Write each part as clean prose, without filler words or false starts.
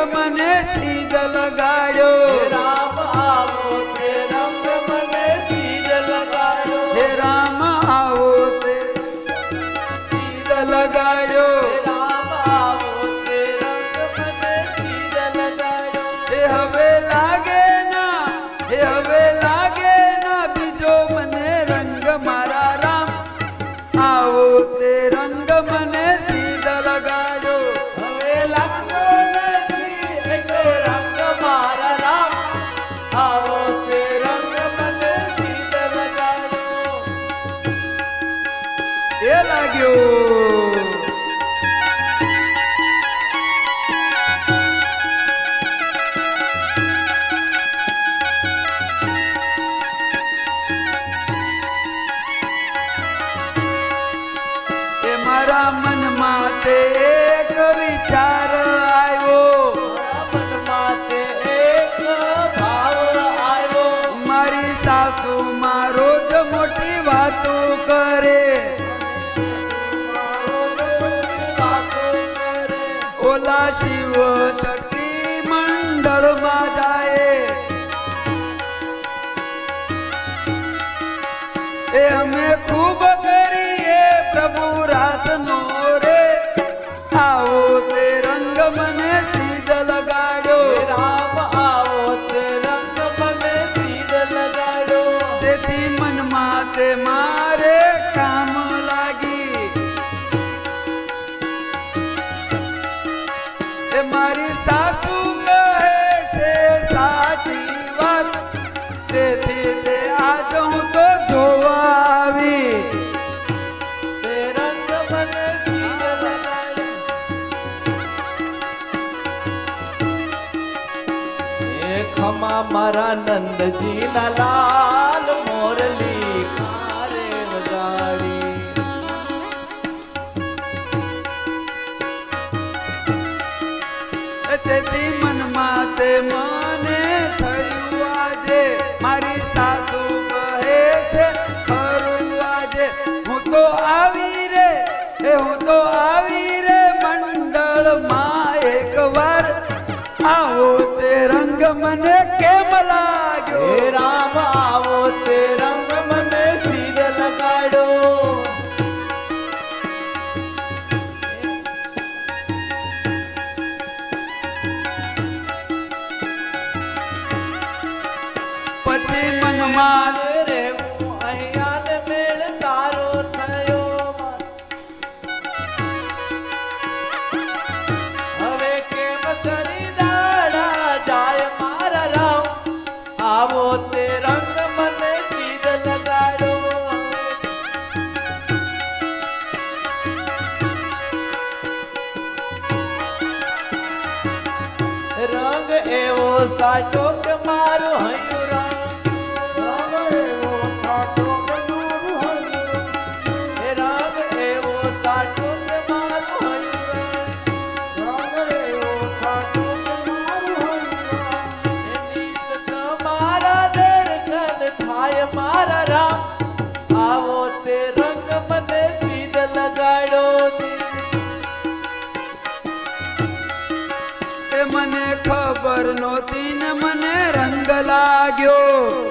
મને સીધ લગાડ્યો રામ આવો તે રંગ મને સીધ લગાડ્યો હે રામ આવો તે સીધ લગાડ્યો રામ આવો તે રંગ મને સીધ લગાડ્યો હે હવે લાગે ના બીજો મને રંગ મારા રામ આવો તે રંગ મને સીધ લગાડ્યો હવે લાગતો નથી એક રંગ મારા રામ આવો તે રંગ મને સીધ લગાડ્યો એ લાગ્યો મારા મનમાં તે એક વિચાર આવ્યો મનમાં તે એક ભાવ આવ્યો મારી સાસુ માં રોજ મોટી વાતો કરે ઓલા શિવ શક્તિ મંડળમાં જાય એ અમે ખૂબ કરીએ પ્રભુ રાસનો રે આવો તે રંગ મને સીધ લગાડ્યો રામ આવો તે રંગ મને સીધ લગાડ્યો તેથી મનમાં તે મારે કામ લાગી એ મારી સાસુ કહે છે સાચી વાત તેથી તે આજ હું તો જોવા આવી તે રંગ મને સીધ લગાડ્યો એ ખમા મારા નંદજી ના લાલ મોરલી કારે વગાડી તેથી મનમાં તે મને થયું આજે મારી સાસુ કહે છે ખરું આજે હું તો આવી રે મંડળમાં એક વાર આવો તે રંગ મને કેમ લાગ્યો હે રામ આવો તે રંગ મને સીધ લગાડ્યો પછી મનમાં રે હું અહીંયા ને મેળ તારો થયો હવે કેમ કરી દાડા જાય મારા રામ આવો તે રંગ મને સીધ લગાડ્યો રંગ એવો સાચો કે મારું હૈયું રંગ એવો સાચો કે મારું હૈયું રંગ એવો સાચો કે મારું હૈયું રંગ એવો સાચો કે મારું હૈયું તમારા દર્શન થાય મારા રામ આવો તે રંગ મને સીધ લગાડ્યો મને ખબર નહોતી ને મને રંગ લાગ્યો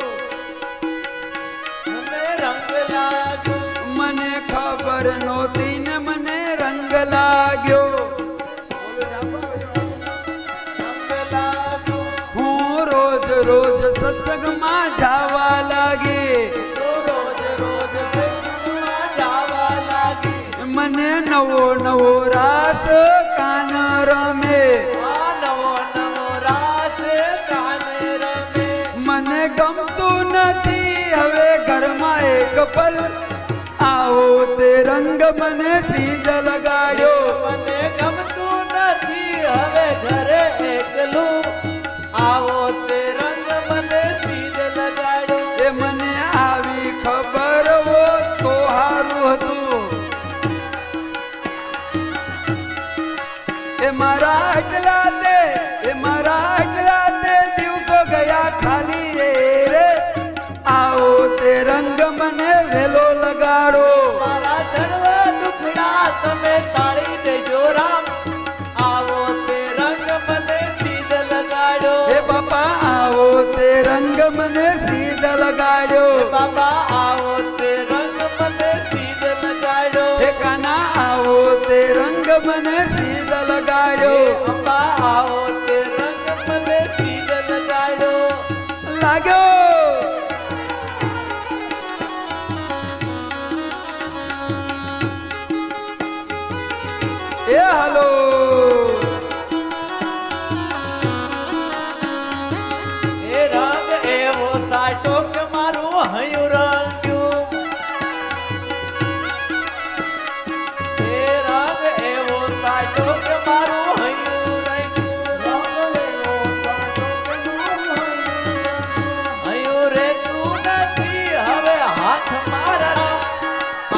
મને ખબર નહોતી ને મને રંગ લાગ્યો હું રોજ રોજ સત્સંગમાં જાવા લાગી મને નવો નવો રાસ કાન રમે મને ગમતું નથી હવે ઘરમાં એક પલ આવો તે રંગ મને સીધ લગાડ્યો મને ગમતું નથી હવે ઘરે એકલું આવો તે રંગ મને સીધ લગાડ્યો એ મને આવી ખબર હોત તો હારું હતું એ મારા એકલા તે દિવસો ગયા ખાલી રે આવો તે રંગ મને વેલો લગાડો મારા સર્વ દુખડા તમે તાળી દેજો રામ આવો તે રંગ મને મને સીધ લગાડ્યો બાબા આવો તે રંગ મને સીધ લગાડ્યો હે કાના આવો તે રંગ મને સીધ લગાડ્યો અંબા આવો તે રંગ મને સીધ લગાડ્યો લાગ્યો એ હાલો એ રંગ એવો સાચો કે મારું હયું રંગ્યું એ રંગ એવો સાચો કે મારું હયું રંગ્યું હયું રેતું નથી હવે હાથ મારા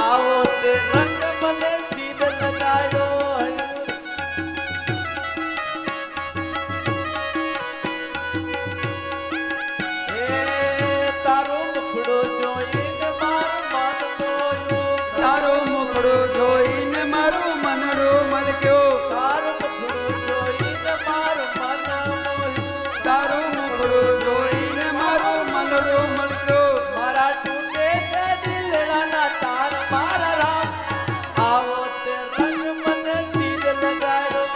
આવો તે રંગ મને સીધ લગાડ્યો તારો મુખડો જોઈને મારું મન મોયું તારો મુખડો જોઈને મારું મન મોહ્યું તારો મુખડો જોઈને મારું મન તારો મુખડો જોઈને મારું મનડો મળ્યો મારા તૂટે છે દિલડાના તાર મારા રામ આવો તે રંગ મને સીધ લગાડ્યો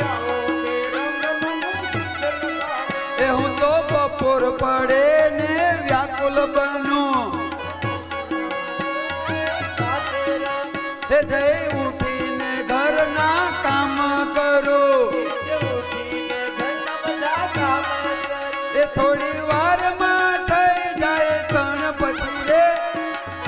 આવો તે રંગ મને સીધ લગાડ્યો એ હું તો બપોર પડે ને વ્યાકુલ બનું સાથે રંગ હે જઈ ઉઠીને ઘરના કામ કરું ઉઠીને ઘરના બધા કામ કરે એ થોડી વારમાં થઈ જાય તણ પછી રે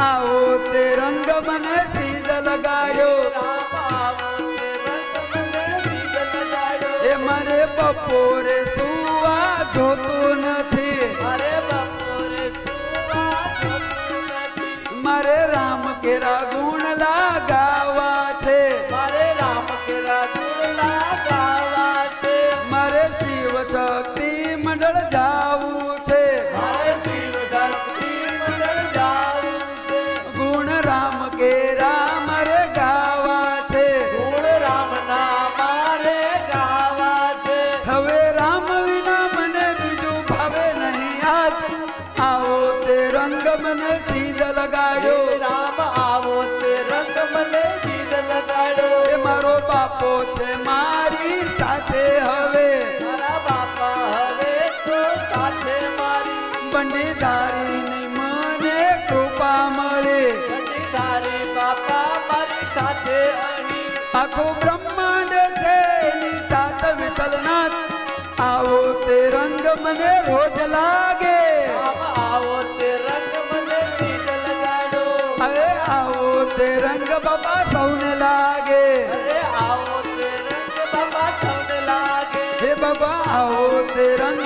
આવો તે રંગ મને સીધ લગાડ્યો રામ આવો તે રંગ મને સીધ લગાડ્યો એ મારે બપોરે સુવા જોતું નથી મારે બપોરે સુવા જોતું નથી મારે રામ કેરા ગુણ લાગાવા છે મારે રામ કેરા ગુણલા ગાવા છે મારે શિવ શક્તિ મંડળ જાવું છે મારે શિવ શક્તિ મંડળ જાવું છે ગુણ રામ કેરા મારે ગાવા છે ગુણ રામના મારે ગાવા છે હવે રામ વિના મને બીજું ભાવે નહીં આજ આવો તે રંગ મને સીધ લગાડ્યો હે રામ આવો તે રંગ મને સીધ લગાડ્યો એ મારો બાપો છે મારી સાથે હવે મારા બાપા હવે તો સાથે મારી બંડીધારીની મને કૃપા મળે તારી બાપા મારી સાથે અહીં આખું બ્રહ્માંડ છે એની સાથ વિઠ્ઠલનાથ આવો તે રંગ મને રોજ લાગે રામ આવો તે રંગ મને સીધ લગાડો હવે આવો તે રંગ બાપા સૌને લાગે અરે આવો તે રંગ બાપા સૌને લાગે હે બાબા આવો તે રંગ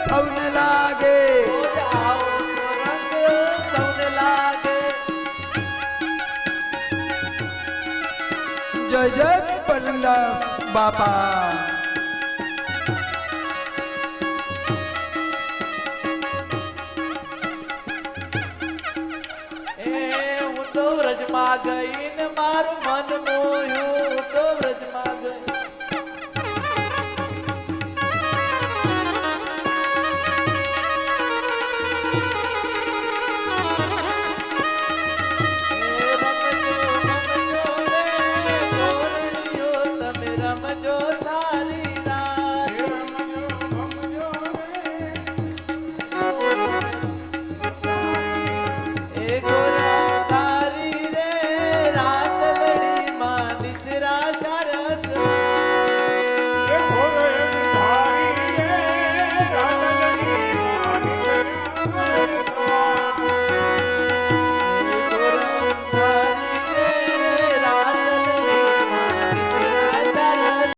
સૌને લાગે રોજ આવો તો રંગ સૌને લાગે જય જય પલંગદાસ બાપા હું તો વ્રજમાં ગઈને મારું મન મોહ્યું હું તો વ્રજમાં ગઈ